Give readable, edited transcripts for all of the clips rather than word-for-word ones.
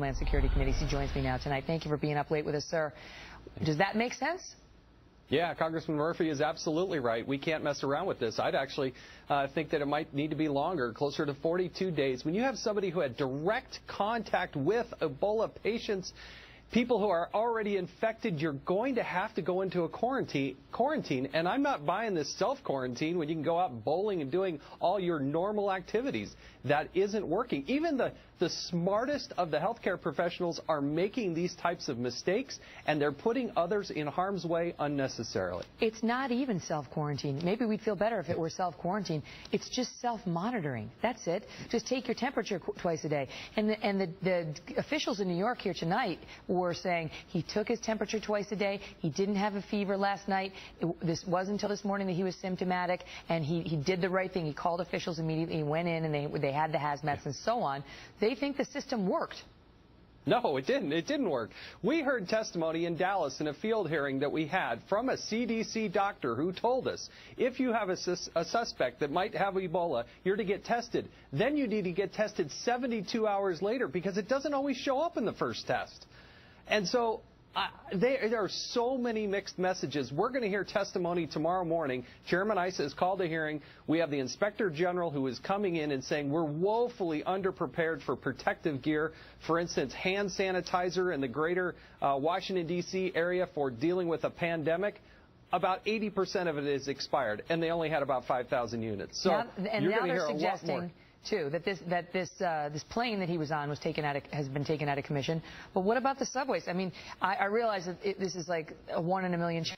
Homeland Security Committee. He joins me now tonight. Thank you for being up late with us, sir. Does that make sense? Yeah, Congressman Murphy is absolutely right. We can't mess around with this. I'd actually think that it might need to be longer, closer to 42 days. When you have somebody who had direct contact with Ebola patients, people who are already infected, you're going to have to go into a quarantine. And I'm not buying this self-quarantine when you can go out bowling and doing all your normal activities. That isn't working. Even the smartest of the healthcare professionals are making these types of mistakes, and they're putting others in harm's way unnecessarily. It's not even self-quarantine. Maybe we'd feel better if it were self-quarantine. It's just self-monitoring. That's it. Just take your temperature twice a day. And the officials in New York here tonight were saying he took his temperature twice a day. He didn't have a fever last night. This wasn't until this morning that he was symptomatic, and he did the right thing. He called officials immediately. He went in, and they had the hazmats and so on. They think the system worked. No, it didn't. It didn't work. We heard testimony in Dallas in a field hearing that we had from a CDC doctor who told us if you have a suspect that might have Ebola, you're to get tested. Then you need to get tested 72 hours later because it doesn't always show up in the first test. And so there are so many mixed messages. We're going to hear testimony tomorrow morning. Chairman Issa has called a hearing. We have the Inspector General who is coming in and saying we're woefully underprepared for protective gear. For instance, hand sanitizer in the greater Washington, D.C. area for dealing with a pandemic. About 80% of it is expired, and they only had about 5,000 units. So you're going to hear a lot more. Too, that this plane that he was on has been taken out of commission. But what about the subways? I mean, I realize that this is like a 1 in a million chance.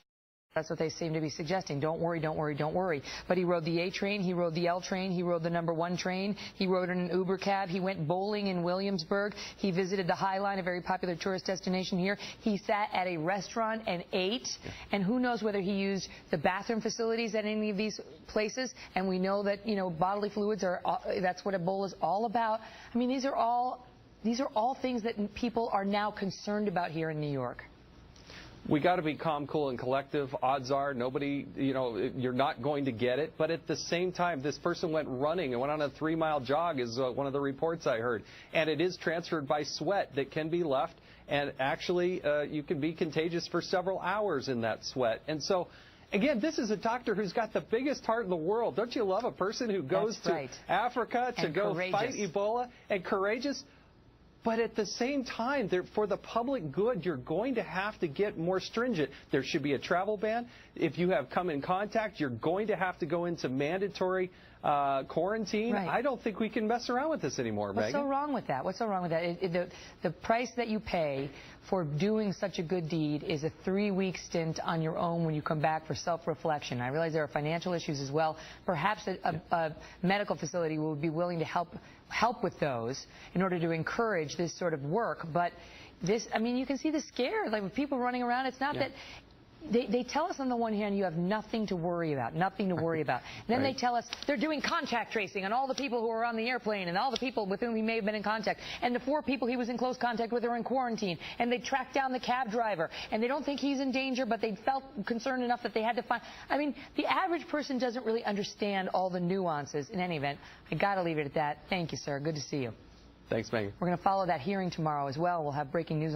That's what they seem to be suggesting. Don't worry, don't worry, don't worry. But he rode the A train, he rode the L train, he rode the #1 train, he rode in an Uber cab, he went bowling in Williamsburg, he visited the High Line, a very popular tourist destination here. He sat at a restaurant and ate, and who knows whether he used the bathroom facilities at any of these places. And we know that, you know, bodily fluids that's what Ebola is all about. I mean, these are all things that people are now concerned about here in New York. We got to be calm, cool, and collective. Odds are nobody, you're not going to get it. But at the same time, this person went running and went on a 3-mile jog is one of the reports I heard. And it is transferred by sweat that can be left. And actually, you can be contagious for several hours in that sweat. And so, again, this is a doctor who's got the biggest heart in the world. Don't you love a person who goes to Africa to go fight Ebola and courageous? But at the same time, for the public good, you're going to have to get more stringent. There should be a travel ban. If you have come in contact, you're going to have to go into mandatory quarantine. Right. I don't think we can mess around with this anymore, Megyn. What's so wrong with that? What's so wrong with that? The price that you pay for doing such a good deed is a 3-week stint on your own when you come back for self-reflection. I realize there are financial issues as well. Perhaps a medical facility will be willing to help with those in order to encourage this sort of work. But this, I mean, you can see the scare, like with people running around. It's not that they tell us on the one hand you have nothing to worry about, nothing to worry about. Then they tell us they're doing contact tracing on all the people who are on the airplane and all the people with whom he may have been in contact. And the 4 people he was in close contact with are in quarantine. And they tracked down the cab driver. And they don't think he's in danger, but they felt concerned enough that they had to find. I mean, the average person doesn't really understand all the nuances. In any event, I got to leave it at that. Thank you, sir. Good to see you. Thanks, Megyn. We're going to follow that hearing tomorrow as well. We'll have breaking news on